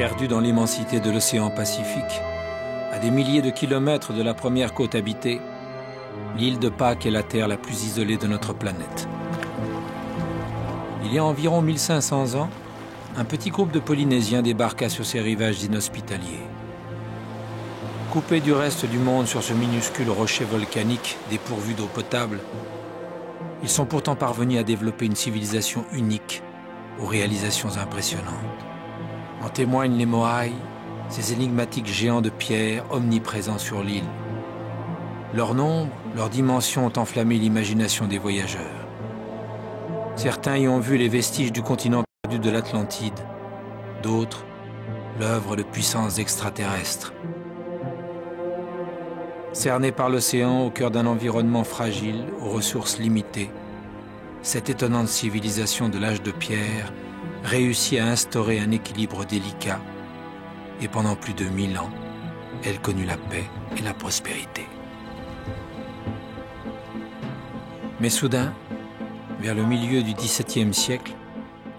Perdue dans l'immensité de l'océan Pacifique, à des milliers de kilomètres de la première côte habitée, l'île de Pâques est la terre la plus isolée de notre planète. Il y a environ 1500 ans, un petit groupe de Polynésiens débarqua sur ces rivages inhospitaliers. Coupés du reste du monde sur ce minuscule rocher volcanique dépourvu d'eau potable, ils sont pourtant parvenus à développer une civilisation unique aux réalisations impressionnantes. En témoignent les moaïs, ces énigmatiques géants de pierre omniprésents sur l'île. Leur nombre, leur dimension ont enflammé l'imagination des voyageurs. Certains y ont vu les vestiges du continent perdu de l'Atlantide, d'autres, l'œuvre de puissances extraterrestres. Cernée par l'océan au cœur d'un environnement fragile, aux ressources limitées, cette étonnante civilisation de l'âge de pierre réussit à instaurer un équilibre délicat et pendant plus de 1000 ans, elle connut la paix et la prospérité. Mais soudain, vers le milieu du XVIIe siècle,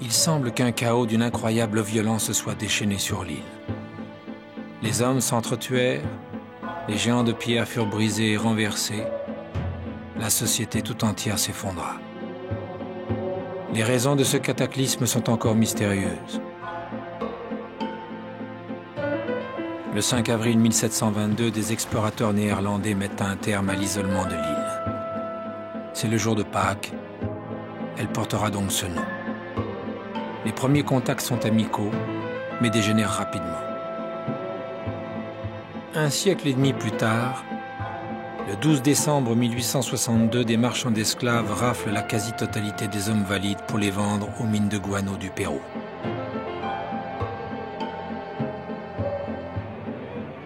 il semble qu'un chaos d'une incroyable violence se soit déchaîné sur l'île. Les hommes s'entretuèrent, les géants de pierre furent brisés et renversés, la société tout entière s'effondra. Les raisons de ce cataclysme sont encore mystérieuses. Le 5 avril 1722, des explorateurs néerlandais mettent un terme à l'isolement de l'île. C'est le jour de Pâques. Elle portera donc ce nom. Les premiers contacts sont amicaux, mais dégénèrent rapidement. Un siècle et demi plus tard, le 12 décembre 1862, des marchands d'esclaves raflent la quasi-totalité des hommes valides pour les vendre aux mines de guano du Pérou.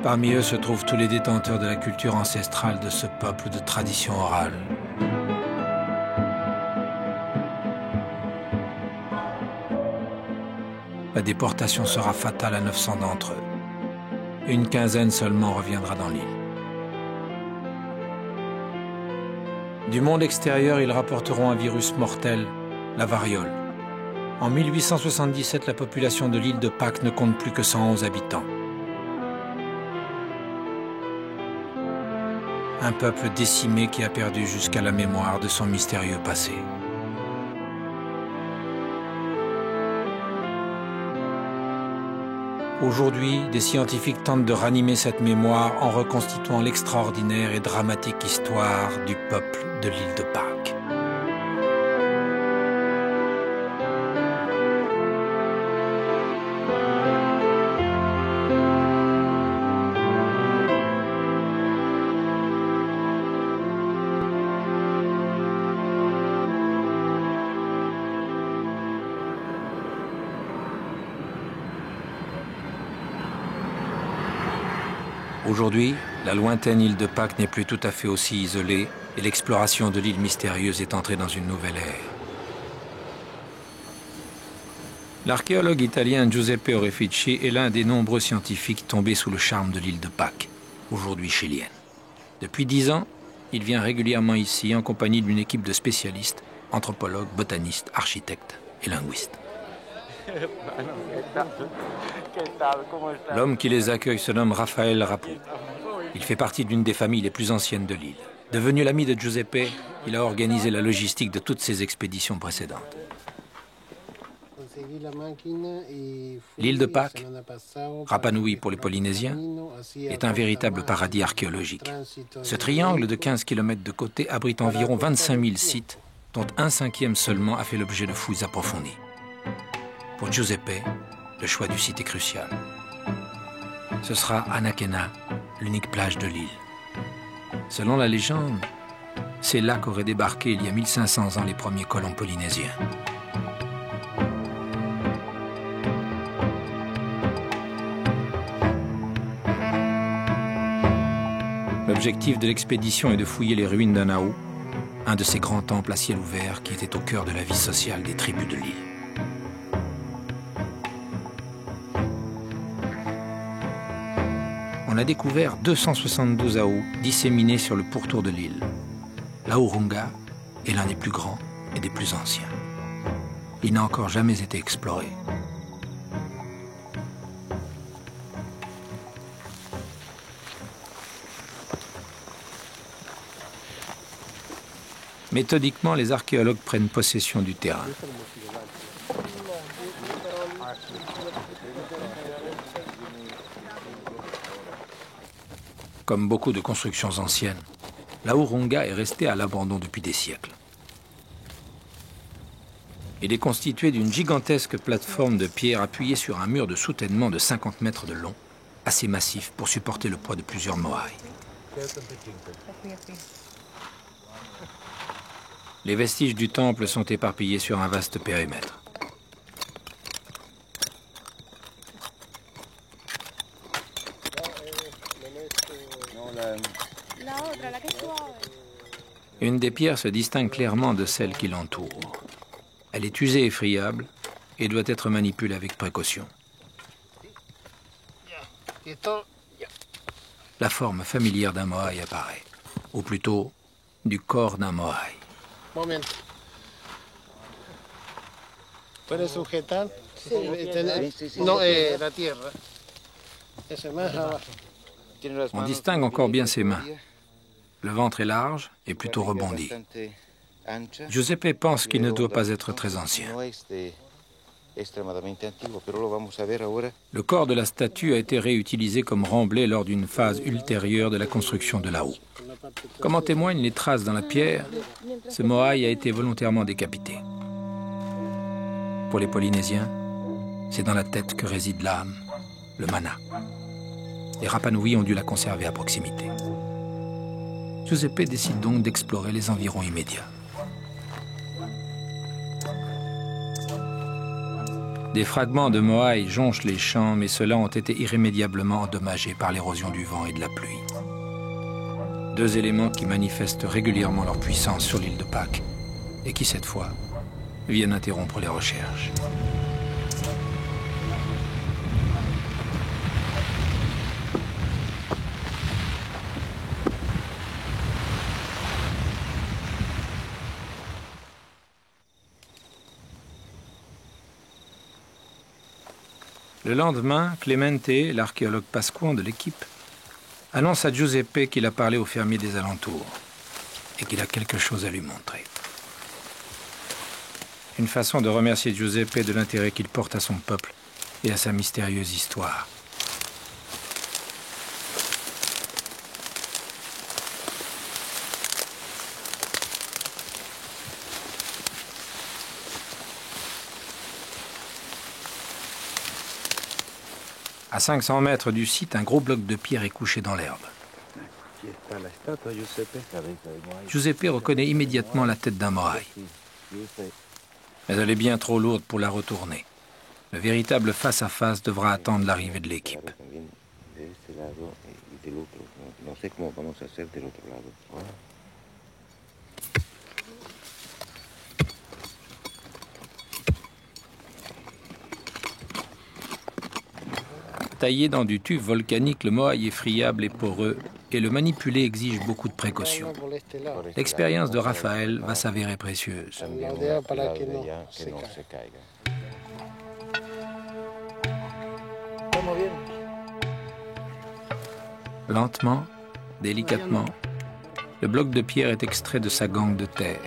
Parmi eux se trouvent tous les détenteurs de la culture ancestrale de ce peuple de tradition orale. La déportation sera fatale à 900 d'entre eux. Une quinzaine seulement reviendra dans l'île. Du monde extérieur, ils rapporteront un virus mortel, la variole. En 1877, la population de l'île de Pâques ne compte plus que 111 habitants. Un peuple décimé qui a perdu jusqu'à la mémoire de son mystérieux passé. Aujourd'hui, des scientifiques tentent de ranimer cette mémoire en reconstituant l'extraordinaire et dramatique histoire du peuple de l'île de Pâques. Aujourd'hui, la lointaine île de Pâques n'est plus tout à fait aussi isolée et l'exploration de l'île mystérieuse est entrée dans une nouvelle ère. L'archéologue italien Giuseppe Orefici est l'un des nombreux scientifiques tombés sous le charme de l'île de Pâques, aujourd'hui chilienne. Depuis 10 ans, il vient régulièrement ici en compagnie d'une équipe de spécialistes, anthropologues, botanistes, architectes et linguistes. L'homme qui les accueille se nomme Raphaël Rapo. Il fait partie d'une des familles les plus anciennes de l'île. Devenu l'ami de Giuseppe, il a organisé la logistique de toutes ses expéditions précédentes. L'île de Pâques, Rapa Nui pour les Polynésiens, est un véritable paradis archéologique. Ce triangle de 15 km de côté abrite environ 25 000 sites, dont 1/5 seulement a fait l'objet de fouilles approfondies. Pour Giuseppe, le choix du site est crucial. Ce sera Anakena, l'unique plage de l'île. Selon la légende, c'est là qu'auraient débarqué il y a 1500 ans les premiers colons polynésiens. L'objectif de l'expédition est de fouiller les ruines d'Anao, un de ces grands temples à ciel ouvert qui était au cœur de la vie sociale des tribus de l'île. On a découvert 272 aos disséminés sur le pourtour de l'île. L'Aurunga est l'un des plus grands et des plus anciens. Il n'a encore jamais été exploré. Méthodiquement, les archéologues prennent possession du terrain. Comme beaucoup de constructions anciennes, la Urunga est restée à l'abandon depuis des siècles. Il est constitué d'une gigantesque plateforme de pierre appuyée sur un mur de soutènement de 50 mètres de long, assez massif pour supporter le poids de plusieurs moaïs. Les vestiges du temple sont éparpillés sur un vaste périmètre. Une des pierres se distingue clairement de celle qui l'entoure. Elle est usée et friable et doit être manipulée avec précaution. La forme familière d'un moaï apparaît, ou plutôt du corps d'un moaï. Momento. ¿Puedes sujetar? Sí. No, la tierra. Ese más abajo. On distingue encore bien ses mains. Le ventre est large et plutôt rebondi. Giuseppe pense qu'il ne doit pas être très ancien. Le corps de la statue a été réutilisé comme remblai lors d'une phase ultérieure de la construction de la houe. Comme en témoignent les traces dans la pierre, ce moaï a été volontairement décapité. Pour les Polynésiens, c'est dans la tête que réside l'âme, le mana. Les Rapanui ont dû la conserver à proximité. Giuseppe décide donc d'explorer les environs immédiats. Des fragments de moaï jonchent les champs, mais ceux-là ont été irrémédiablement endommagés par l'érosion du vent et de la pluie. Deux éléments qui manifestent régulièrement leur puissance sur l'île de Pâques et qui, cette fois, viennent interrompre les recherches. Le lendemain, Clemente, l'archéologue pasquan de l'équipe, annonce à Giuseppe qu'il a parlé aux fermiers des alentours et qu'il a quelque chose à lui montrer. Une façon de remercier Giuseppe de l'intérêt qu'il porte à son peuple et à sa mystérieuse histoire. À 500 mètres du site, un gros bloc de pierre est couché dans l'herbe. Giuseppe reconnaît immédiatement la tête d'un moaï. Mais elle est bien trop lourde pour la retourner. Le véritable face-à-face devra attendre l'arrivée de l'équipe. Taillé dans du tuf volcanique, le moaï est friable et poreux, et le manipuler exige beaucoup de précautions. L'expérience de Raphaël va s'avérer précieuse. Lentement, délicatement, le bloc de pierre est extrait de sa gangue de terre.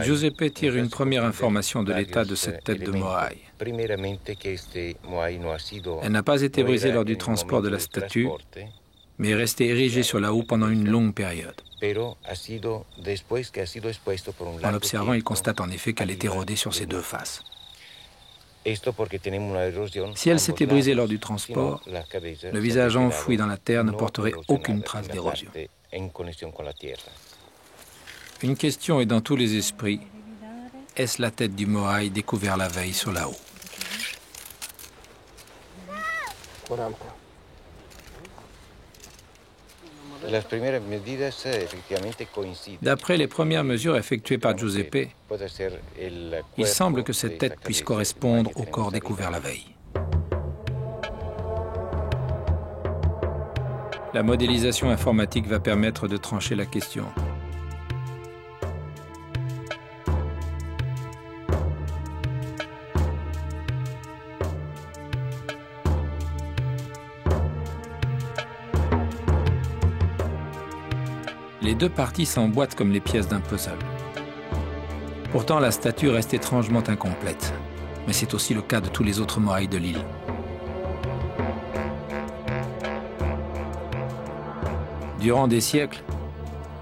Giuseppe tire une première information de l'état de cette tête de moaï. Elle n'a pas été brisée lors du transport de la statue, mais est restée érigée sur la houe pendant une longue période. En l'observant, il constate en effet qu'elle est érodée sur ses deux faces. Si elle s'était brisée lors du transport, le visage enfoui dans la terre ne porterait aucune trace d'érosion. Une question est dans tous les esprits. Est-ce la tête du moaï découvert la veille sur la houe? D'après les premières mesures effectuées par Giuseppe, il semble que cette tête puisse correspondre au corps découvert la veille. La modélisation informatique va permettre de trancher la question. Les deux parties s'emboîtent comme les pièces d'un puzzle. Pourtant, la statue reste étrangement incomplète. Mais c'est aussi le cas de tous les autres moaïs de l'île. Durant des siècles,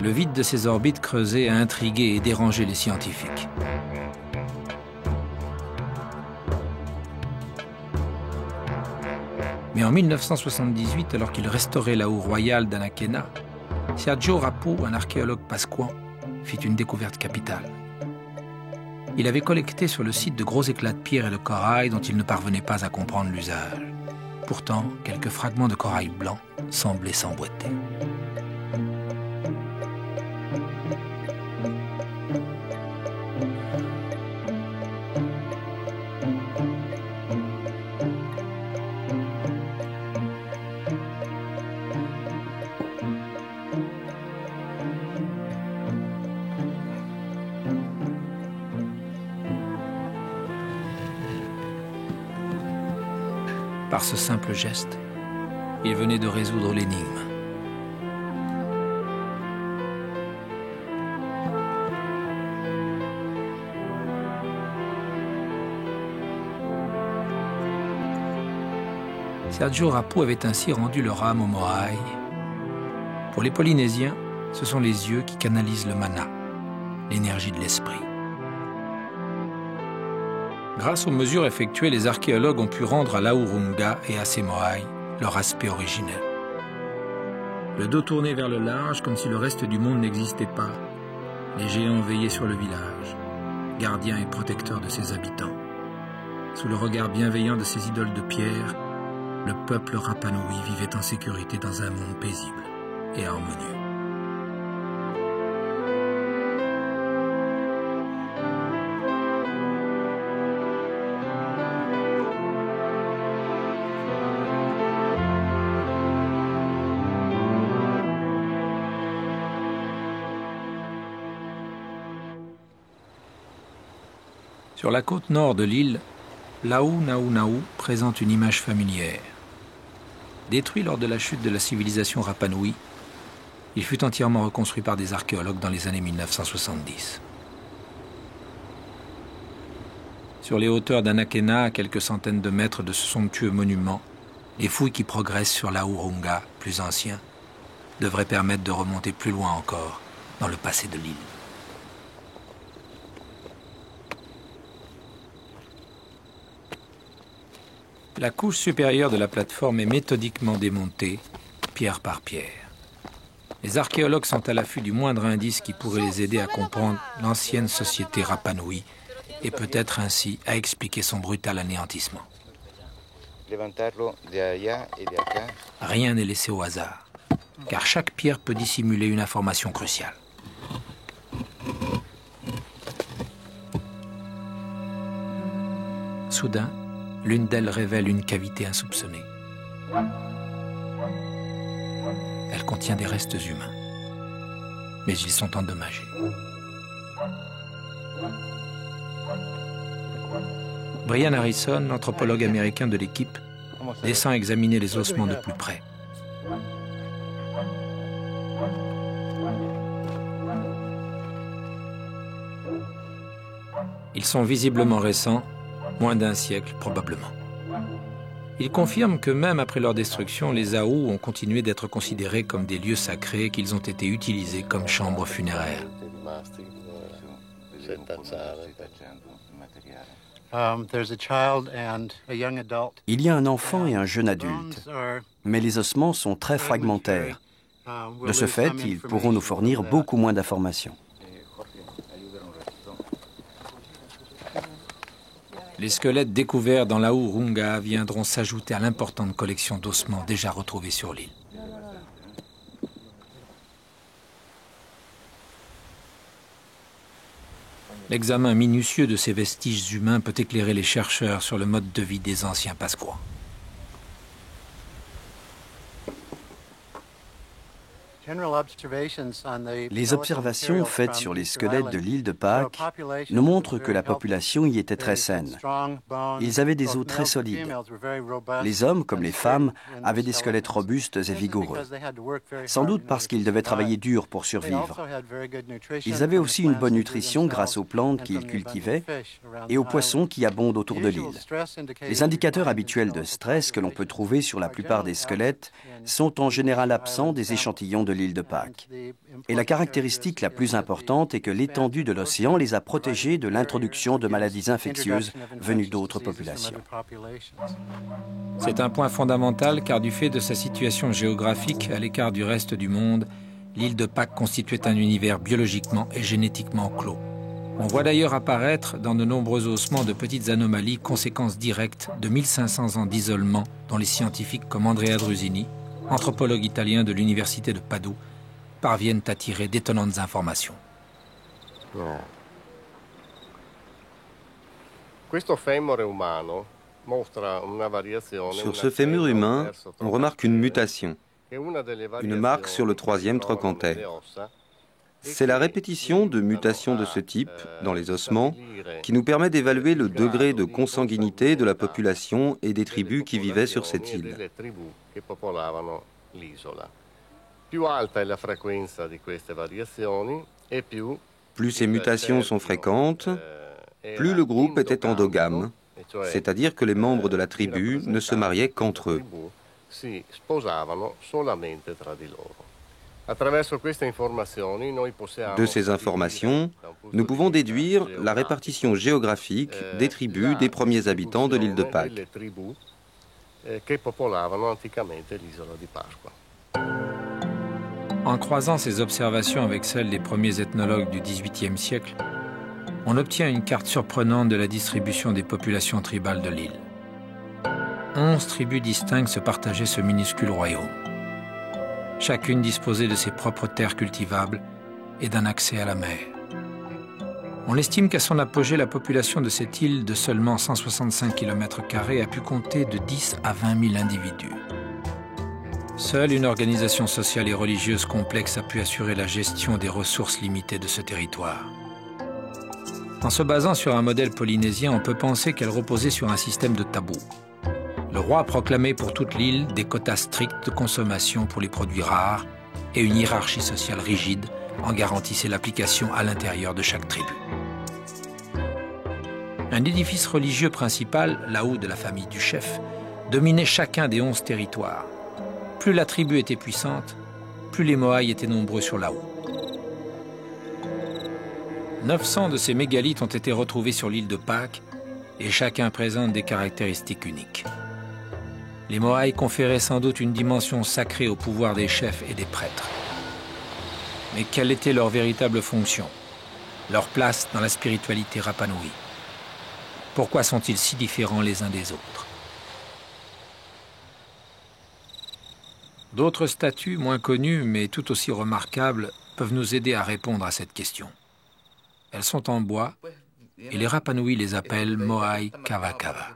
le vide de ces orbites creusées a intrigué et dérangé les scientifiques. Mais en 1978, alors qu'il restaurait la houe royale d'Anakéna, Sergio Rapu, un archéologue pasquan, fit une découverte capitale. Il avait collecté sur le site de gros éclats de pierre et de corail dont il ne parvenait pas à comprendre l'usage. Pourtant, quelques fragments de corail blanc semblaient s'emboîter. Par ce simple geste, il venait de résoudre l'énigme. Sergio Rapu avait ainsi rendu leur âme aux Moaï. Pour les Polynésiens, ce sont les yeux qui canalisent le mana, l'énergie de l'esprit. Grâce aux mesures effectuées, les archéologues ont pu rendre à l'Aurunga et à ses Moaï leur aspect originel. Le dos tourné vers le large, comme si le reste du monde n'existait pas, les géants veillaient sur le village, gardiens et protecteurs de ses habitants. Sous le regard bienveillant de ces idoles de pierre, le peuple Rapanui vivait en sécurité dans un monde paisible et harmonieux. Sur la côte nord de l'île, Laou-Naou-Naou présente une image familière. Détruit lors de la chute de la civilisation Rapanui, il fut entièrement reconstruit par des archéologues dans les années 1970. Sur les hauteurs d'Anakéna, à quelques centaines de mètres de ce somptueux monument, les fouilles qui progressent sur l'Aurunga, plus ancien, devraient permettre de remonter plus loin encore dans le passé de l'île. La couche supérieure de la plateforme est méthodiquement démontée, pierre par pierre. Les archéologues sont à l'affût du moindre indice qui pourrait les aider à comprendre l'ancienne société Rapanui et peut-être ainsi à expliquer son brutal anéantissement. Rien n'est laissé au hasard, car chaque pierre peut dissimuler une information cruciale. Soudain, l'une d'elles révèle une cavité insoupçonnée. Elle contient des restes humains, mais ils sont endommagés. Brian Harrison, l'anthropologue américain de l'équipe, descend examiner les ossements de plus près. Ils sont visiblement récents, moins d'un siècle probablement. Il confirme que même après leur destruction, les Aou ont continué d'être considérés comme des lieux sacrés et qu'ils ont été utilisés comme chambres funéraires. Il y a un enfant et un jeune adulte, mais les ossements sont très fragmentaires. De ce fait, ils pourront nous fournir beaucoup moins d'informations. Les squelettes découverts dans l'Aurunga viendront s'ajouter à l'importante collection d'ossements déjà retrouvés sur l'île. L'examen minutieux de ces vestiges humains peut éclairer les chercheurs sur le mode de vie des anciens Pasquois. Les observations faites sur les squelettes de l'île de Pâques nous montrent que la population y était très saine. Ils avaient des os très solides. Les hommes, comme les femmes, avaient des squelettes robustes et vigoureux. Sans doute parce qu'ils devaient travailler dur pour survivre. Ils avaient aussi une bonne nutrition grâce aux plantes qu'ils cultivaient et aux poissons qui abondent autour de l'île. Les indicateurs habituels de stress que l'on peut trouver sur la plupart des squelettes sont en général absents des échantillons de l'île de Pâques. Et la caractéristique la plus importante est que l'étendue de l'océan les a protégés de l'introduction de maladies infectieuses venues d'autres populations. C'est un point fondamental car du fait de sa situation géographique à l'écart du reste du monde, l'île de Pâques constituait un univers biologiquement et génétiquement clos. On voit d'ailleurs apparaître dans de nombreux ossements de petites anomalies, conséquences directes de 1500 ans d'isolement dont les scientifiques comme Andrea Drusini, anthropologue italien de l'université de Padoue, parviennent à tirer d'étonnantes informations. Sur ce fémur humain, on remarque une mutation, une marque sur le troisième trochanter. C'est la répétition de mutations de ce type dans les ossements qui nous permet d'évaluer le degré de consanguinité de la population et des tribus qui vivaient sur cette île. Plus ces mutations sont fréquentes, plus le groupe était endogame, c'est-à-dire que les membres de la tribu ne se mariaient qu'entre eux. De ces informations, nous pouvons déduire la répartition géographique des tribus des premiers habitants de l'île de Pâques. En croisant ces observations avec celles des premiers ethnologues du XVIIIe siècle, on obtient une carte surprenante de la distribution des populations tribales de l'île. 11 tribus distinctes se partageaient ce minuscule royaume. Chacune disposait de ses propres terres cultivables et d'un accès à la mer. On estime qu'à son apogée, la population de cette île de seulement 165 km² a pu compter de 10 à 20 000 individus. Seule une organisation sociale et religieuse complexe a pu assurer la gestion des ressources limitées de ce territoire. En se basant sur un modèle polynésien, on peut penser qu'elle reposait sur un système de tabous. Le roi proclamait pour toute l'île des quotas stricts de consommation pour les produits rares et une hiérarchie sociale rigide en garantissait l'application à l'intérieur de chaque tribu. Un édifice religieux principal, là-haut de la famille du chef, dominait chacun des 11 territoires. Plus la tribu était puissante, plus les Moaïs étaient nombreux sur là-haut. 900 de ces mégalithes ont été retrouvés sur l'île de Pâques et chacun présente des caractéristiques uniques. Les Moaïs conféraient sans doute une dimension sacrée au pouvoir des chefs et des prêtres. Mais quelle était leur véritable fonction, leur place dans la spiritualité Rapanui? Pourquoi sont-ils si différents les uns des autres? D'autres statues, moins connues mais tout aussi remarquables, peuvent nous aider à répondre à cette question. Elles sont en bois et les Rapanui les appellent Moai Cava Cava.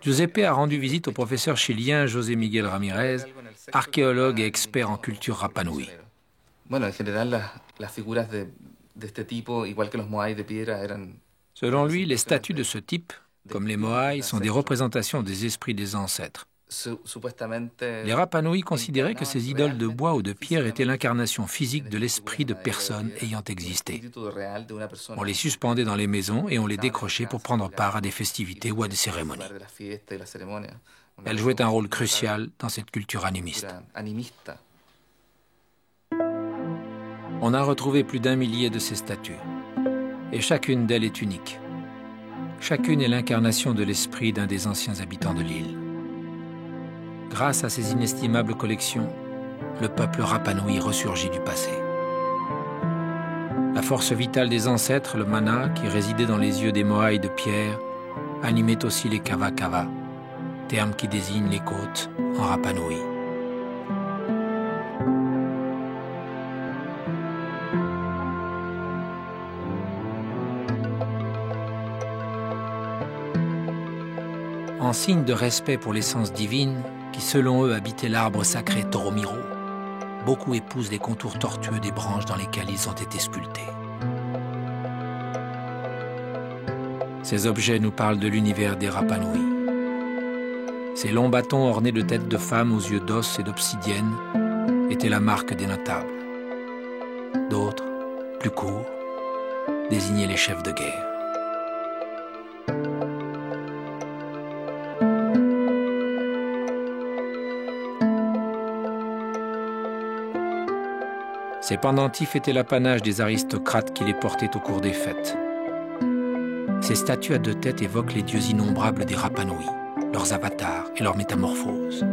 Giuseppe a rendu visite au professeur chilien José Miguel Ramirez, archéologue et expert en culture Rapanui. Selon lui, les statues de ce type, comme les Moai, sont des représentations des esprits des ancêtres. Les Rapanui considéraient que ces idoles de bois ou de pierre étaient l'incarnation physique de l'esprit de personnes ayant existé. On les suspendait dans les maisons et on les décrochait pour prendre part à des festivités ou à des cérémonies. Elles jouaient un rôle crucial dans cette culture animiste. On a retrouvé plus d'1 millier de ces statues, et chacune d'elles est unique. Chacune est l'incarnation de l'esprit d'un des anciens habitants de l'île. Grâce à ces inestimables collections, le peuple Rapanui ressurgit du passé. La force vitale des ancêtres, le mana, qui résidait dans les yeux des Moaïs de pierre, animait aussi les Cava Cava, terme qui désigne les côtes en Rapanui. En signe de respect pour l'essence divine, qui selon eux habitait l'arbre sacré Toromiro, beaucoup épousent les contours tortueux des branches dans lesquelles ils ont été sculptés. Ces objets nous parlent de l'univers des Rapa Nui. Ces longs bâtons ornés de têtes de femmes aux yeux d'os et d'obsidienne étaient la marque des notables. D'autres, plus courts, désignaient les chefs de guerre. Ces pendentifs étaient l'apanage des aristocrates qui les portaient au cours des fêtes. Ces statues à deux têtes évoquent les dieux innombrables des Rapa Nui, leurs avatars et leurs métamorphoses.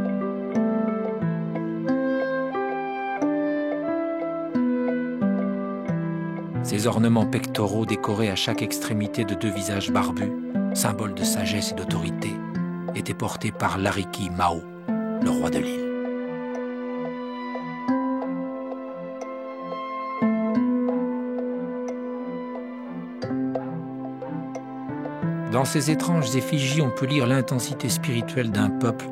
Ces ornements pectoraux décorés à chaque extrémité de deux visages barbus, symboles de sagesse et d'autorité, étaient portés par Lariki Mao, le roi de l'île. Dans ces étranges effigies, on peut lire l'intensité spirituelle d'un peuple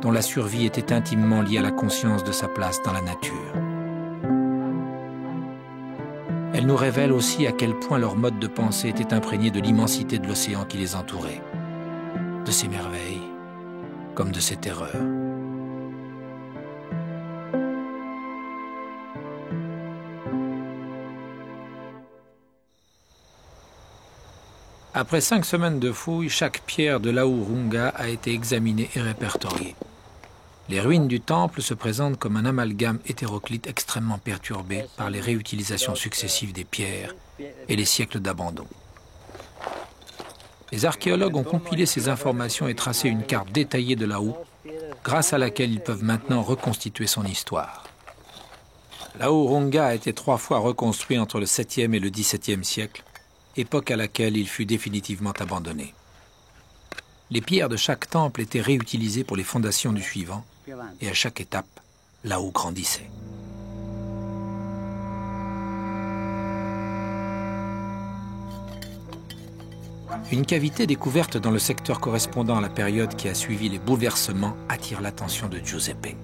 dont la survie était intimement liée à la conscience de sa place dans la nature. Elles nous révèlent aussi à quel point leur mode de pensée était imprégné de l'immensité de l'océan qui les entourait, de ses merveilles comme de ses terreurs. Après 5 semaines de fouilles, chaque pierre de l'Aurunga a été examinée et répertoriée. Les ruines du temple se présentent comme un amalgame hétéroclite extrêmement perturbé par les réutilisations successives des pierres et les siècles d'abandon. Les archéologues ont compilé ces informations et tracé une carte détaillée de l'Aou, grâce à laquelle ils peuvent maintenant reconstituer son histoire. L'Aurunga a été 3 fois reconstruit entre le 7e et le 17e siècle, époque à laquelle il fut définitivement abandonné. Les pierres de chaque temple étaient réutilisées pour les fondations du suivant, et à chaque étape, l'Aou grandissait. Une cavité découverte dans le secteur correspondant à la période qui a suivi les bouleversements attire l'attention de Giuseppe.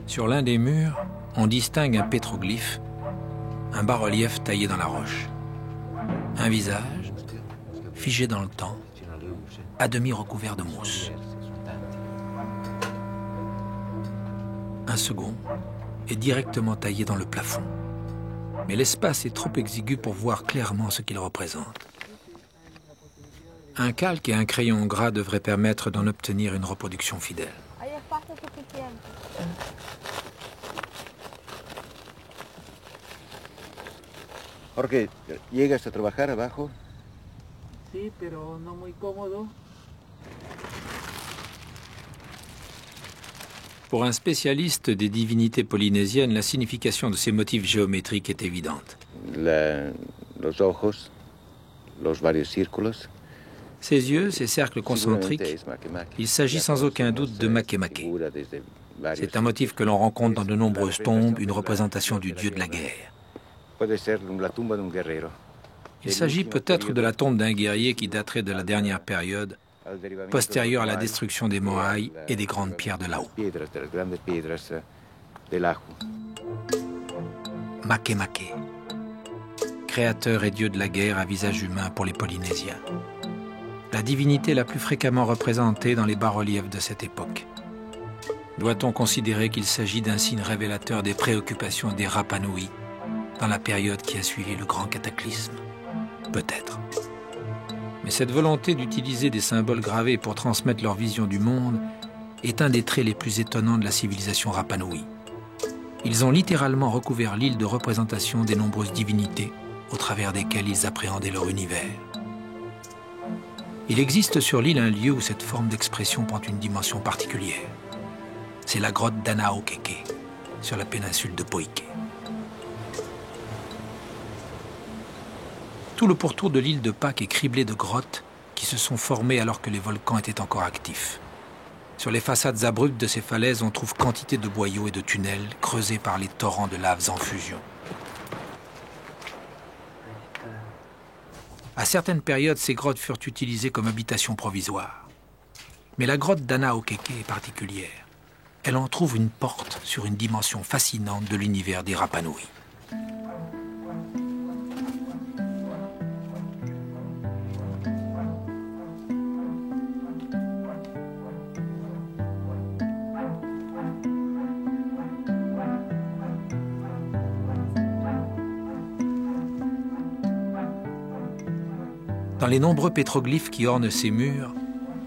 Sur l'un des murs, on distingue un pétroglyphe, un bas-relief taillé dans la roche. Un visage, figé dans le temps, à demi recouvert de mousse. Un second est directement taillé dans le plafond. Mais l'espace est trop exigu pour voir clairement ce qu'il représente. Un calque et un crayon gras devraient permettre d'en obtenir une reproduction fidèle. Jorge, ¿llegas a trabajar abajo? Sí, pero no muy cómodo. Pour un spécialiste des divinités polynésiennes, la signification de ces motifs géométriques est évidente. Los ojos, los varios círculos. Ces yeux, ces cercles concentriques, il s'agit sans aucun doute de Makemake. C'est un motif que l'on rencontre dans de nombreuses tombes, une représentation du dieu de la guerre. Il s'agit peut-être de la tombe d'un guerrier qui daterait de la dernière période, postérieure à la destruction des Moai et des grandes pierres de l'Aou. Makemake, créateur et dieu de la guerre à visage humain pour les Polynésiens. La divinité la plus fréquemment représentée dans les bas-reliefs de cette époque. Doit-on considérer qu'il s'agit d'un signe révélateur des préoccupations des Rapa Nui dans la période qui a suivi le grand cataclysme? Peut-être. Mais cette volonté d'utiliser des symboles gravés pour transmettre leur vision du monde est un des traits les plus étonnants de la civilisation Rapa Nui. Ils ont littéralement recouvert l'île de représentation des nombreuses divinités au travers desquelles ils appréhendaient leur univers. Il existe sur l'île un lieu où cette forme d'expression prend une dimension particulière. C'est la grotte d'Anaokeke, sur la péninsule de Poike. Tout le pourtour de l'île de Pâques est criblé de grottes qui se sont formées alors que les volcans étaient encore actifs. Sur les façades abruptes de ces falaises, on trouve quantité de boyaux et de tunnels creusés par les torrents de laves en fusion. À certaines périodes, ces grottes furent utilisées comme habitations provisoires. Mais la grotte d'Anaokeke est particulière. Elle en trouve une porte sur une dimension fascinante de l'univers des Rapa Nui. Dans les nombreux pétroglyphes qui ornent ces murs,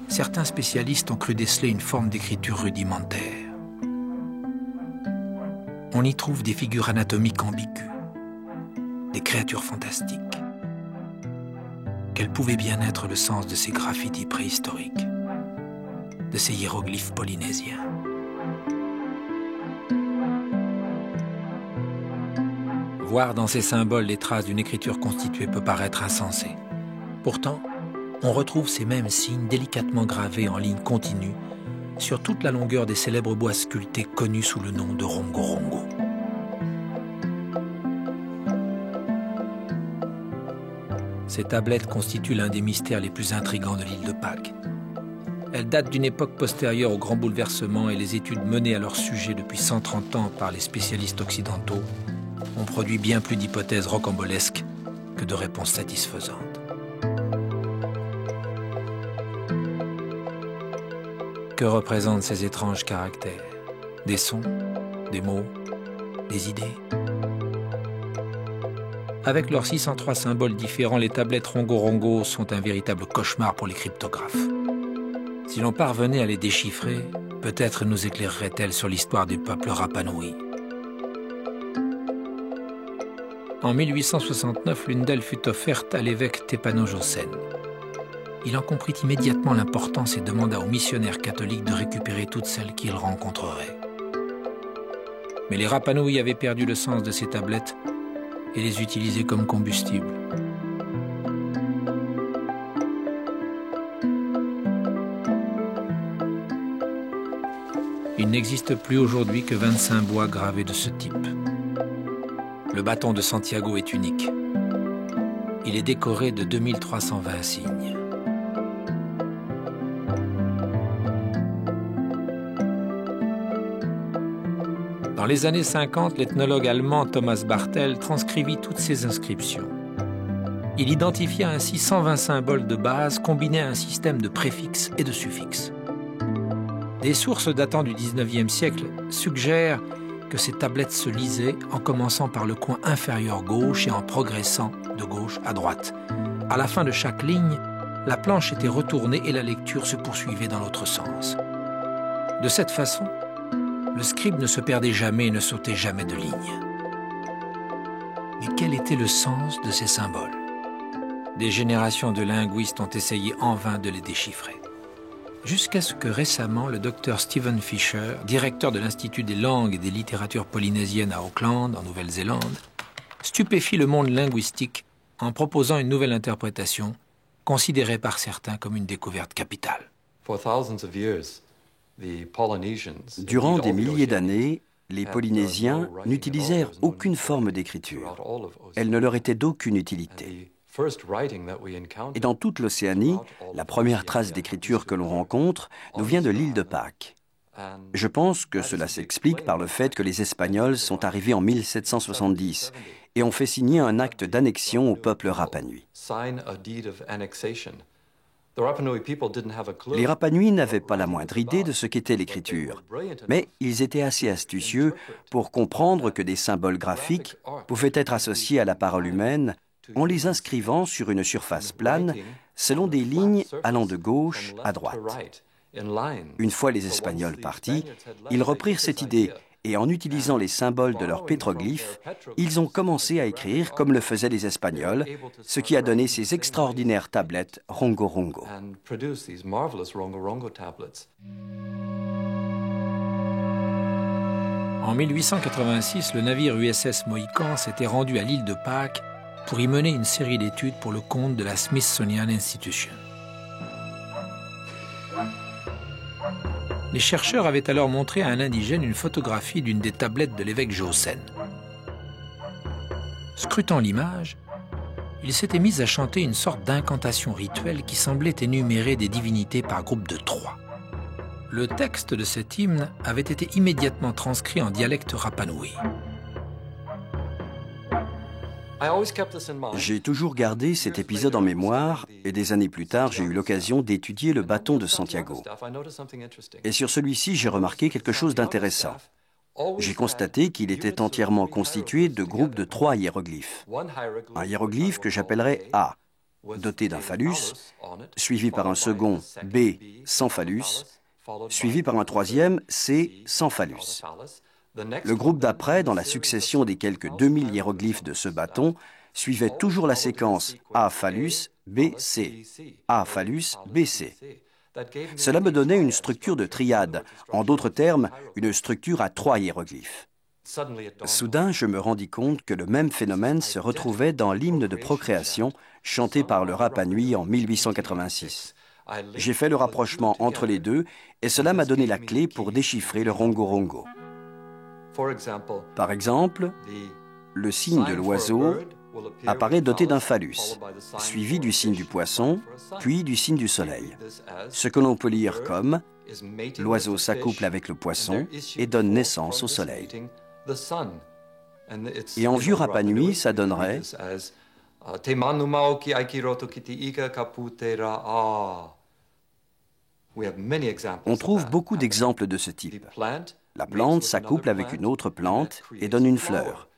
certains spécialistes ont cru déceler une forme d'écriture rudimentaire. On y trouve des figures anatomiques ambiguës, des créatures fantastiques. Quel pouvait bien être le sens de ces graffitis préhistoriques, de ces hiéroglyphes polynésiens? Voir dans ces symboles les traces d'une écriture constituée peut paraître insensé. Pourtant, on retrouve ces mêmes signes délicatement gravés en ligne continue sur toute la longueur des célèbres bois sculptés connus sous le nom de Rongorongo. Ces tablettes constituent l'un des mystères les plus intrigants de l'île de Pâques. Elles datent d'une époque postérieure au grand bouleversement et les études menées à leur sujet depuis 130 ans par les spécialistes occidentaux ont produit bien plus d'hypothèses rocambolesques que de réponses satisfaisantes. Que représentent ces étranges caractères? Des sons, des mots, des idées? Avec leurs 603 symboles différents, les tablettes Rongorongo sont un véritable cauchemar pour les cryptographes. Si l'on parvenait à les déchiffrer, peut-être nous éclaireraient-elles sur l'histoire du peuple Rapa Nui. En 1869, l'une d'elles fut offerte à l'évêque Tepano Josen. Il en comprit immédiatement l'importance et demanda aux missionnaires catholiques de récupérer toutes celles qu'ils rencontreraient. Mais les Rapa Nui avaient perdu le sens de ces tablettes et les utilisaient comme combustible. Il n'existe plus aujourd'hui que 25 bois gravés de ce type. Le bâton de Santiago est unique. Il est décoré de 2320 signes. Dans les années 50, l'ethnologue allemand Thomas Bartel transcrivit toutes ces inscriptions. Il identifia ainsi 120 symboles de base combinés à un système de préfixes et de suffixes. Des sources datant du XIXe siècle suggèrent que ces tablettes se lisaient en commençant par le coin inférieur gauche et en progressant de gauche à droite. À la fin de chaque ligne, la planche était retournée et la lecture se poursuivait dans l'autre sens. De cette façon, le scribe ne se perdait jamais et ne sautait jamais de ligne. Mais quel était le sens de ces symboles? Des générations de linguistes ont essayé en vain de les déchiffrer. Jusqu'à ce que récemment, le docteur Stephen Fisher, directeur de l'Institut des langues et des littératures polynésiennes à Auckland, en Nouvelle-Zélande, stupéfie le monde linguistique en proposant une nouvelle interprétation, considérée par certains comme une découverte capitale. Durant des milliers d'années, les Polynésiens n'utilisèrent aucune forme d'écriture. Elle ne leur était d'aucune utilité. Et dans toute l'Océanie, la première trace d'écriture que l'on rencontre nous vient de l'île de Pâques. Je pense que cela s'explique par le fait que les Espagnols sont arrivés en 1770 et ont fait signer un acte d'annexion au peuple Rapa Nui. Les Rapa Nui n'avaient pas la moindre idée de ce qu'était l'écriture, mais ils étaient assez astucieux pour comprendre que des symboles graphiques pouvaient être associés à la parole humaine en les inscrivant sur une surface plane selon des lignes allant de gauche à droite. Une fois les Espagnols partis, ils reprirent cette idée et en utilisant les symboles de leurs pétroglyphes, ils ont commencé à écrire comme le faisaient les Espagnols, ce qui a donné ces extraordinaires tablettes Rongorongo. En 1886, le navire USS Mohican s'était rendu à l'île de Pâques pour y mener une série d'études pour le compte de la Smithsonian Institution. Les chercheurs avaient alors montré à un indigène une photographie d'une des tablettes de l'évêque Josen. Scrutant l'image, il s'était mis à chanter une sorte d'incantation rituelle qui semblait énumérer des divinités par groupe de 3. Le texte de cet hymne avait été immédiatement transcrit en dialecte Rapanui. J'ai toujours gardé cet épisode en mémoire et des années plus tard, j'ai eu l'occasion d'étudier le bâton de Santiago. Et sur celui-ci, j'ai remarqué quelque chose d'intéressant. J'ai constaté qu'il était entièrement constitué de groupes de 3 hiéroglyphes. Un hiéroglyphe que j'appellerais A, doté d'un phallus, suivi par un second B sans phallus, suivi par un troisième C sans phallus. Le groupe d'après, dans la succession des quelques 2000 hiéroglyphes de ce bâton, suivait toujours la séquence A phallus, B, C, A phallus, B, C. Cela me donnait une structure de triade, en d'autres termes, une structure à 3 hiéroglyphes. Soudain, je me rendis compte que le même phénomène se retrouvait dans l'hymne de procréation chanté par le Rapanui en 1886. J'ai fait le rapprochement entre les deux et cela m'a donné la clé pour déchiffrer le rongo-rongo. Par exemple, le signe de l'oiseau apparaît doté d'un phallus, suivi du signe du poisson, puis du signe du soleil. Ce que l'on peut lire comme « l'oiseau s'accouple avec le poisson et donne naissance au soleil ». Et en vieux Rapanui, ça donnerait On trouve beaucoup d'exemples de ce type. La plante s'accouple avec une autre plante et donne une fleur.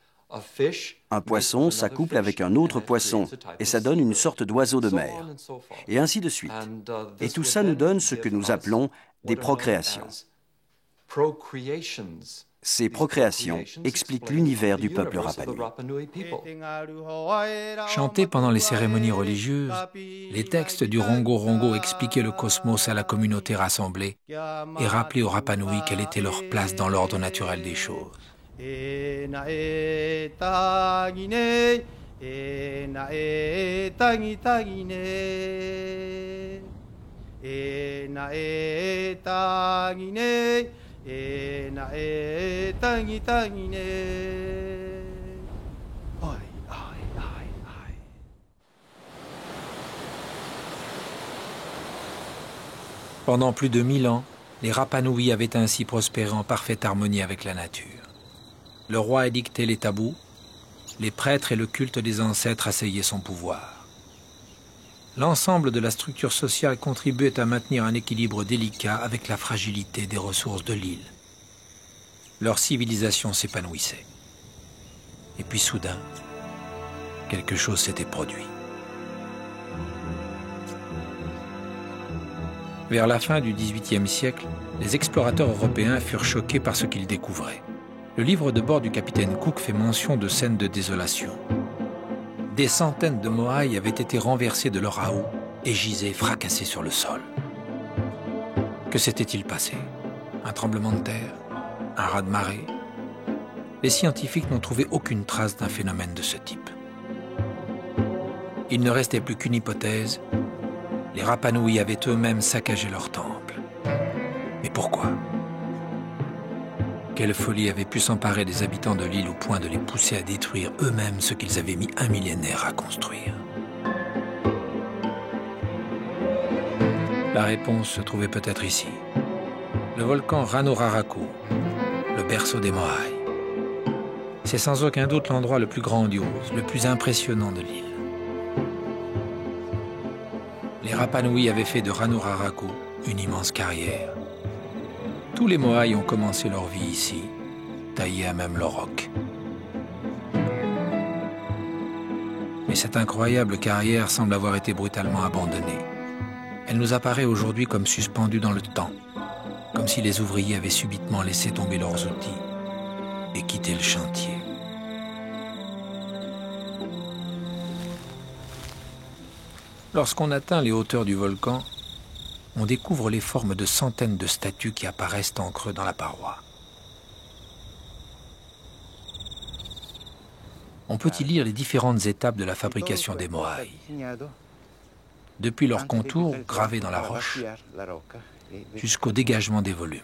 Un poisson s'accouple avec un autre poisson et ça donne une sorte d'oiseau de mer. Et ainsi de suite. Et tout ça nous donne ce que nous appelons des procréations. Ces procréations expliquent l'univers du peuple Rapanui. Chantés pendant les cérémonies religieuses, les textes du rongo-rongo expliquaient le cosmos à la communauté rassemblée et rappelaient aux Rapanui quelle était leur place dans l'ordre naturel des choses. Pendant plus de 1000 ans, les Rapanui avaient ainsi prospéré en parfaite harmonie avec la nature. Le roi édictait les tabous, les prêtres et le culte des ancêtres asseyaient son pouvoir. L'ensemble de la structure sociale contribuait à maintenir un équilibre délicat avec la fragilité des ressources de l'île. Leur civilisation s'épanouissait. Et puis soudain, quelque chose s'était produit. Vers la fin du XVIIIe siècle, les explorateurs européens furent choqués par ce qu'ils découvraient. Le livre de bord du capitaine Cook fait mention de scènes de désolation. Des centaines de moaïs avaient été renversés de leur raout et gisaient fracassés sur le sol. Que s'était-il passé? Un tremblement de terre? Un raz-de-marée? Les scientifiques n'ont trouvé aucune trace d'un phénomène de ce type. Il ne restait plus qu'une hypothèse. Les Rapanui avaient eux-mêmes saccagé leur temple. Mais pourquoi? Quelle folie avait pu s'emparer des habitants de l'île au point de les pousser à détruire eux-mêmes ce qu'ils avaient mis un millénaire à construire? La réponse se trouvait peut-être ici. Le volcan Ranoraraku, le berceau des Moaïs. C'est sans aucun doute l'endroit le plus grandiose, le plus impressionnant de l'île. Les Rapanui avaient fait de Ranoraraku une immense carrière. Tous les Moaïs ont commencé leur vie ici, taillés à même le roc. Mais cette incroyable carrière semble avoir été brutalement abandonnée. Elle nous apparaît aujourd'hui comme suspendue dans le temps, comme si les ouvriers avaient subitement laissé tomber leurs outils et quitté le chantier. Lorsqu'on atteint les hauteurs du volcan, on découvre les formes de centaines de statues qui apparaissent en creux dans la paroi. On peut y lire les différentes étapes de la fabrication des Moaïs. Depuis leur contour gravé dans la roche, jusqu'au dégagement des volumes.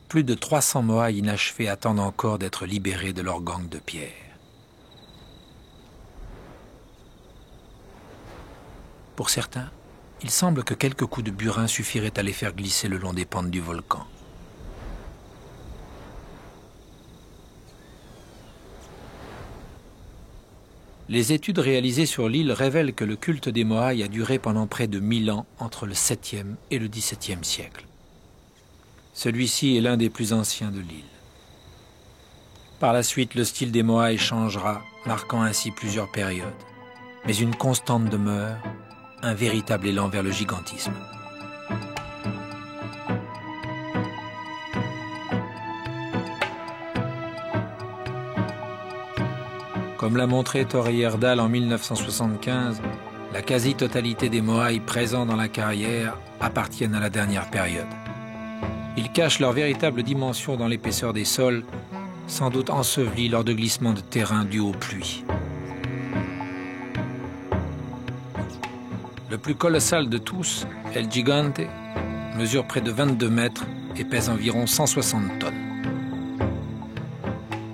Plus de 300 Moai inachevés attendent encore d'être libérés de leur gang de pierre. Pour certains, il semble que quelques coups de burin suffiraient à les faire glisser le long des pentes du volcan. Les études réalisées sur l'île révèlent que le culte des Moai a duré pendant près de 1000 ans entre le 7e et le 17e siècle. Celui-ci est l'un des plus anciens de l'île. Par la suite, le style des Moai changera, marquant ainsi plusieurs périodes. Mais une constante demeure, un véritable élan vers le gigantisme. Comme l'a montré Tore Heyerdahl en 1975, la quasi-totalité des Moai présents dans la carrière appartiennent à la dernière période. Ils cachent leur véritable dimension dans l'épaisseur des sols, sans doute ensevelis lors de glissements de terrain dus aux pluies. Le plus colossal de tous, El Gigante, mesure près de 22 mètres et pèse environ 160 tonnes.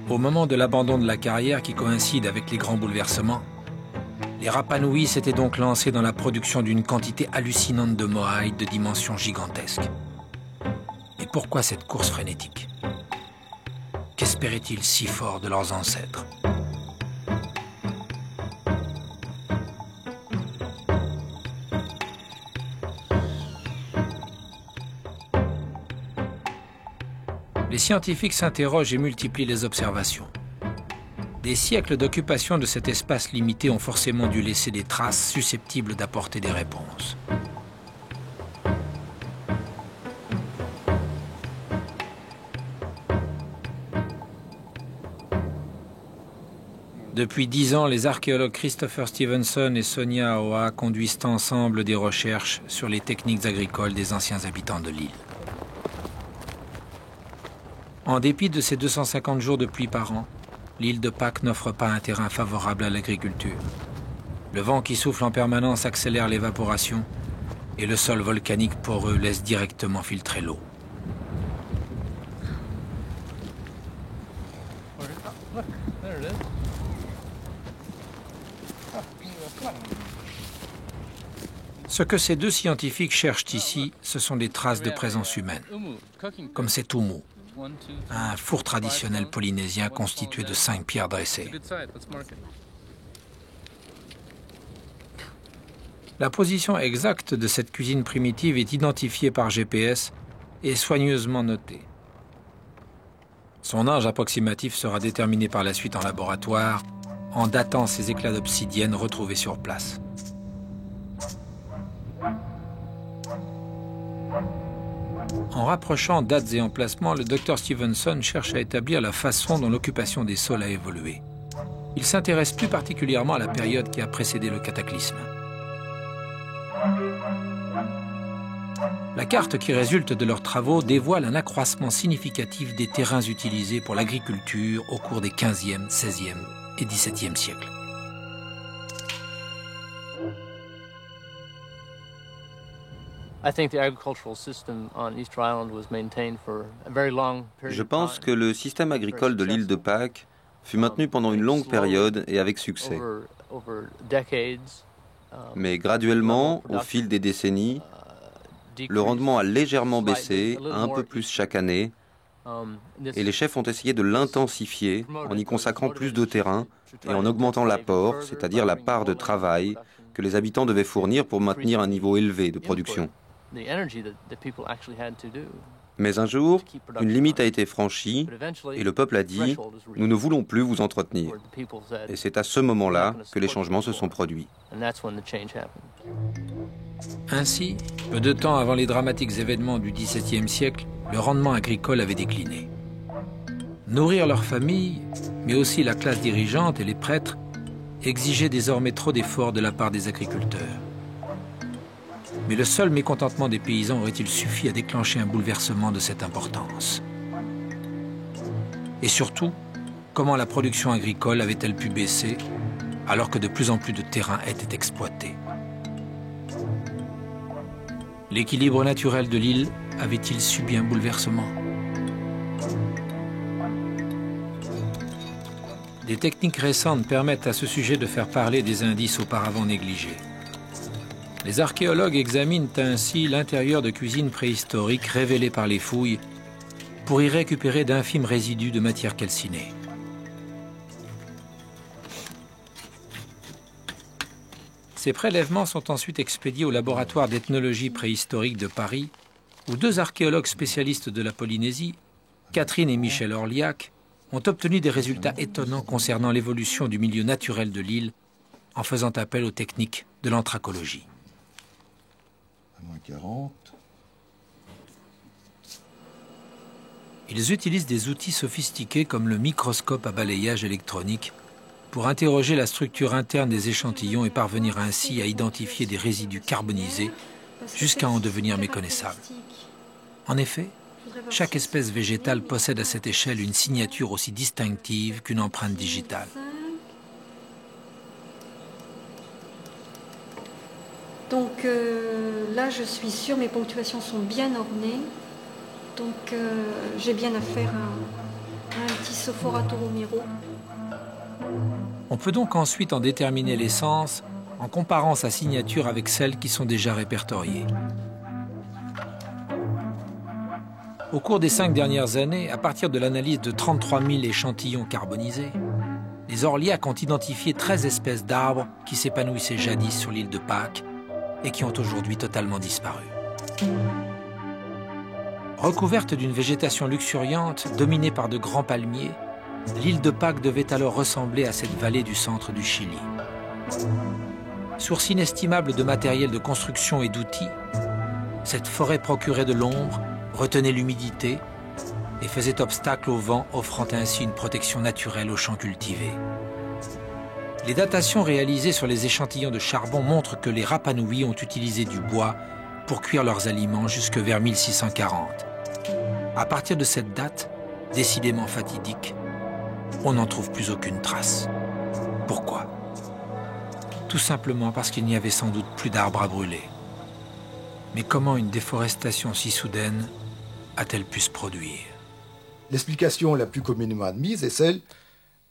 Au moment de l'abandon de la carrière qui coïncide avec les grands bouleversements, les Rapa Nui s'étaient donc lancés dans la production d'une quantité hallucinante de Moai de dimensions gigantesques. Et pourquoi cette course frénétique? Qu'espéraient-ils si fort de leurs ancêtres? Les scientifiques s'interrogent et multiplient les observations. Des siècles d'occupation de cet espace limité ont forcément dû laisser des traces susceptibles d'apporter des réponses. Depuis 10 ans, les archéologues Christopher Stevenson et Sonia Aoa conduisent ensemble des recherches sur les techniques agricoles des anciens habitants de l'île. En dépit de ses 250 jours de pluie par an, l'île de Pâques n'offre pas un terrain favorable à l'agriculture. Le vent qui souffle en permanence accélère l'évaporation et le sol volcanique poreux laisse directement filtrer l'eau. Ce que ces deux scientifiques cherchent ici, ce sont des traces de présence humaine, comme cet umu, un four traditionnel polynésien constitué de 5 pierres dressées. La position exacte de cette cuisine primitive est identifiée par GPS et soigneusement notée. Son âge approximatif sera déterminé par la suite en laboratoire en datant ces éclats d'obsidienne retrouvés sur place. En rapprochant dates et emplacements, le Dr Stevenson cherche à établir la façon dont l'occupation des sols a évolué. Il s'intéresse plus particulièrement à la période qui a précédé le cataclysme. La carte qui résulte de leurs travaux dévoile un accroissement significatif des terrains utilisés pour l'agriculture au cours des 15e, 16e et 17e siècles. Je pense que le système agricole de l'île de Pâques fut maintenu pendant une longue période et avec succès. Mais graduellement, au fil des décennies, le rendement a légèrement baissé, un peu plus chaque année, et les chefs ont essayé de l'intensifier en y consacrant plus de terrain et en augmentant l'apport, c'est-à-dire la part de travail que les habitants devaient fournir pour maintenir un niveau élevé de production. Mais un jour, une limite a été franchie et le peuple a dit « Nous ne voulons plus vous entretenir ». Et c'est à ce moment-là que les changements se sont produits. Ainsi, peu de temps avant les dramatiques événements du XVIIe siècle, le rendement agricole avait décliné. Nourrir leur famille, mais aussi la classe dirigeante et les prêtres, exigeait désormais trop d'efforts de la part des agriculteurs. Mais le seul mécontentement des paysans aurait-il suffi à déclencher un bouleversement de cette importance? Et surtout, comment la production agricole avait-elle pu baisser alors que de plus en plus de terrains étaient exploités? L'équilibre naturel de l'île avait-il subi un bouleversement? Des techniques récentes permettent à ce sujet de faire parler des indices auparavant négligés. Les archéologues examinent ainsi l'intérieur de cuisines préhistoriques révélées par les fouilles pour y récupérer d'infimes résidus de matière calcinée. Ces prélèvements sont ensuite expédiés au laboratoire d'ethnologie préhistorique de Paris, où deux archéologues spécialistes de la Polynésie, Catherine et Michel Orliac, ont obtenu des résultats étonnants concernant l'évolution du milieu naturel de l'île en faisant appel aux techniques de l'anthracologie. -40. Ils utilisent des outils sophistiqués comme le microscope à balayage électronique pour interroger la structure interne des échantillons et parvenir ainsi à identifier des résidus carbonisés jusqu'à en devenir méconnaissables. En effet, chaque espèce végétale possède à cette échelle une signature aussi distinctive qu'une empreinte digitale. Donc là, je suis sûre, mes ponctuations sont bien ornées. Donc j'ai bien affaire à un petit Sophorato Romero. On peut donc ensuite en déterminer l'essence en comparant sa signature avec celles qui sont déjà répertoriées. Au cours des 5 dernières années, à partir de l'analyse de 33 000 échantillons carbonisés, les Orliac ont identifié 13 espèces d'arbres qui s'épanouissaient jadis sur l'île de Pâques et qui ont aujourd'hui totalement disparu. Recouverte d'une végétation luxuriante, dominée par de grands palmiers, l'île de Pâques devait alors ressembler à cette vallée du centre du Chili. Source inestimable de matériel de construction et d'outils, cette forêt procurait de l'ombre, retenait l'humidité et faisait obstacle au vent, offrant ainsi une protection naturelle aux champs cultivés. Les datations réalisées sur les échantillons de charbon montrent que les Rapanouis ont utilisé du bois pour cuire leurs aliments jusque vers 1640. À partir de cette date, décidément fatidique, on n'en trouve plus aucune trace. Pourquoi? Tout simplement parce qu'il n'y avait sans doute plus d'arbres à brûler. Mais comment une déforestation si soudaine a-t-elle pu se produire? L'explication la plus communément admise est celle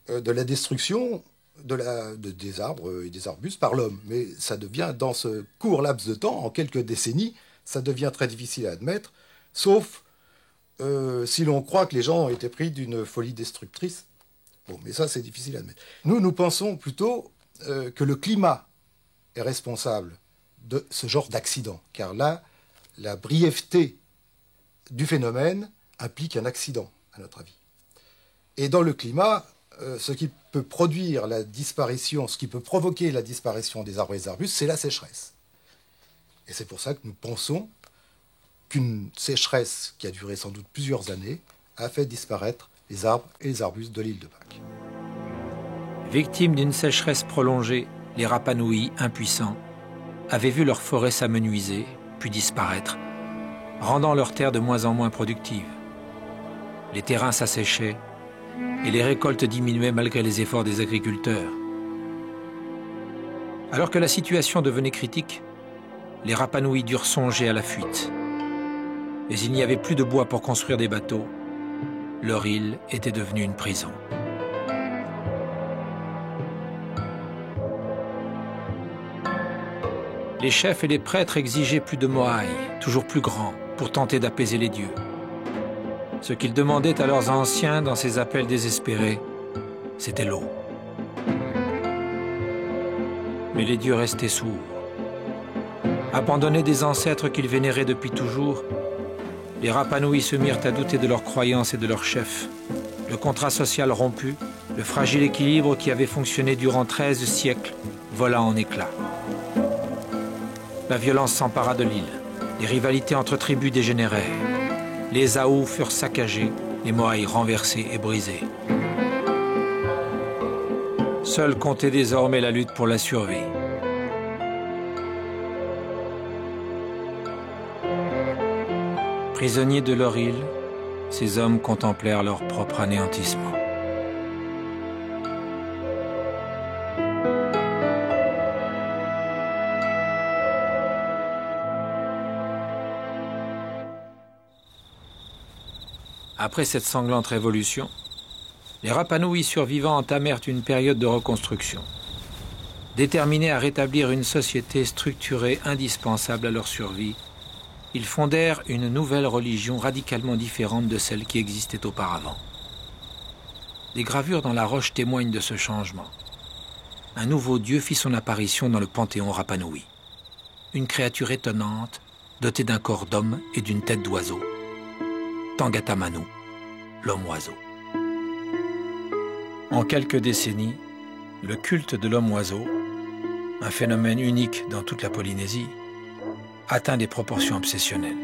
de la destruction des arbres et des arbustes par l'homme. Mais ça devient, dans ce court laps de temps, en quelques décennies, ça devient très difficile à admettre, sauf si l'on croit que les gens ont été pris d'une folie destructrice. Bon, mais ça, c'est difficile à admettre. Nous pensons plutôt que le climat est responsable de ce genre d'accident, car là, la brièveté du phénomène implique un accident, à notre avis. Et dans le climat, ce qui peut produire la disparition, ce qui peut provoquer la disparition des arbres et des arbustes, c'est la sécheresse. Et c'est pour ça que nous pensons qu'une sécheresse qui a duré sans doute plusieurs années a fait disparaître les arbres et les arbustes de l'île de Pâques. Victimes d'une sécheresse prolongée, les Rapanouis, impuissants, avaient vu leur forêt s'amenuiser, puis disparaître, rendant leurs terres de moins en moins productives. Les terrains s'asséchaient et les récoltes diminuaient malgré les efforts des agriculteurs. Alors que la situation devenait critique, les Rapanouis durent songer à la fuite. Mais il n'y avait plus de bois pour construire des bateaux. Leur île était devenue une prison. Les chefs et les prêtres exigeaient plus de moaï, toujours plus grands, pour tenter d'apaiser les dieux. Ce qu'ils demandaient à leurs anciens dans ces appels désespérés, c'était l'eau. Mais les dieux restaient sourds. Abandonnés des ancêtres qu'ils vénéraient depuis toujours, les Rapanouis se mirent à douter de leurs croyances et de leurs chefs. Le contrat social rompu, le fragile équilibre qui avait fonctionné durant 13 siècles, vola en éclats. La violence s'empara de l'île. Les rivalités entre tribus dégénérèrent. Les Aous furent saccagés, les Moaïs renversés et brisés. Seul comptait désormais la lutte pour la survie. Prisonniers de leur île, ces hommes contemplèrent leur propre anéantissement. Après cette sanglante révolution, les Rapanouis survivants entamèrent une période de reconstruction. Déterminés à rétablir une société structurée indispensable à leur survie, ils fondèrent une nouvelle religion radicalement différente de celle qui existait auparavant. Des gravures dans la roche témoignent de ce changement. Un nouveau dieu fit son apparition dans le panthéon Rapanoui. Une créature étonnante, dotée d'un corps d'homme et d'une tête d'oiseau. Tangata Manu, l'homme-oiseau. En quelques décennies, le culte de l'homme-oiseau, un phénomène unique dans toute la Polynésie, atteint des proportions obsessionnelles.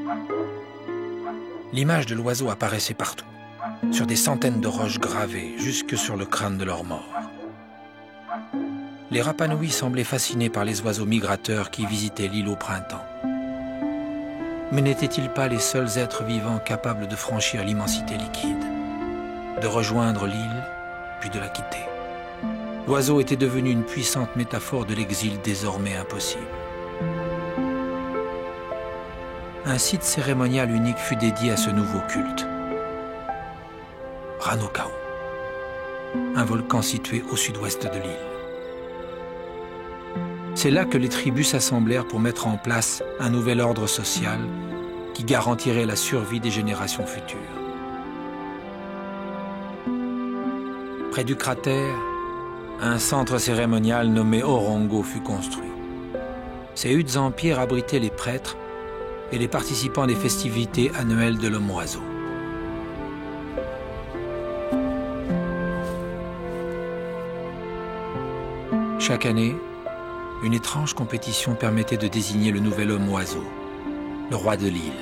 L'image de l'oiseau apparaissait partout, sur des centaines de roches gravées jusque sur le crâne de leurs morts. Les Rapanouis semblaient fascinés par les oiseaux migrateurs qui visitaient l'île au printemps. Mais n'étaient-ils pas les seuls êtres vivants capables de franchir l'immensité liquide, de rejoindre l'île, puis de la quitter? L'oiseau était devenu une puissante métaphore de l'exil désormais impossible. Un site cérémonial unique fut dédié à ce nouveau culte. Ranokau, un volcan situé au sud-ouest de l'île. C'est là que les tribus s'assemblèrent pour mettre en place un nouvel ordre social qui garantirait la survie des générations futures. Près du cratère, un centre cérémonial nommé Orongo fut construit. Ces huttes en pierre abritaient les prêtres et les participants des festivités annuelles de l'homme-oiseau. Chaque année, une étrange compétition permettait de désigner le nouvel homme-oiseau, le roi de l'île.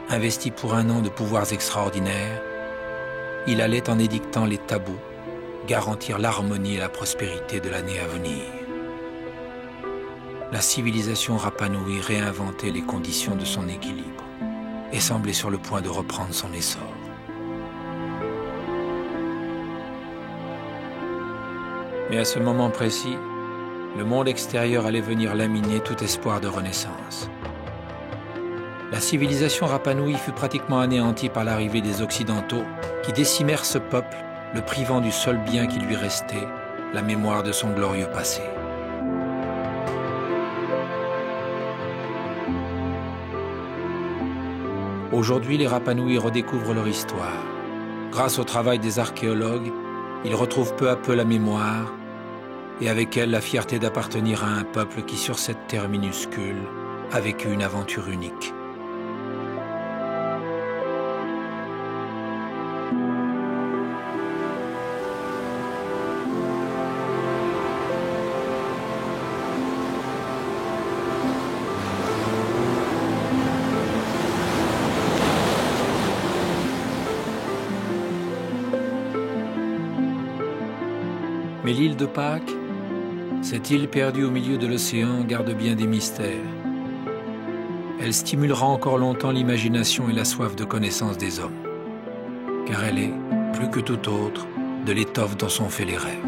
Investi pour un an de pouvoirs extraordinaires, il allait, en édictant les tabous, garantir l'harmonie et la prospérité de l'année à venir. La civilisation Rapanouи réinventait les conditions de son équilibre et semblait sur le point de reprendre son essor. Mais à ce moment précis, le monde extérieur allait venir laminer tout espoir de renaissance. La civilisation Rapanoui fut pratiquement anéantie par l'arrivée des Occidentaux qui décimèrent ce peuple, le privant du seul bien qui lui restait, la mémoire de son glorieux passé. Aujourd'hui, les Rapanouis redécouvrent leur histoire. Grâce au travail des archéologues, ils retrouvent peu à peu la mémoire et avec elle la fierté d'appartenir à un peuple qui, sur cette terre minuscule, a vécu une aventure unique. Mais l'île de Pâques, cette île perdue au milieu de l'océan, garde bien des mystères. Elle stimulera encore longtemps l'imagination et la soif de connaissance des hommes, car elle est, plus que tout autre, de l'étoffe dont sont faits les rêves.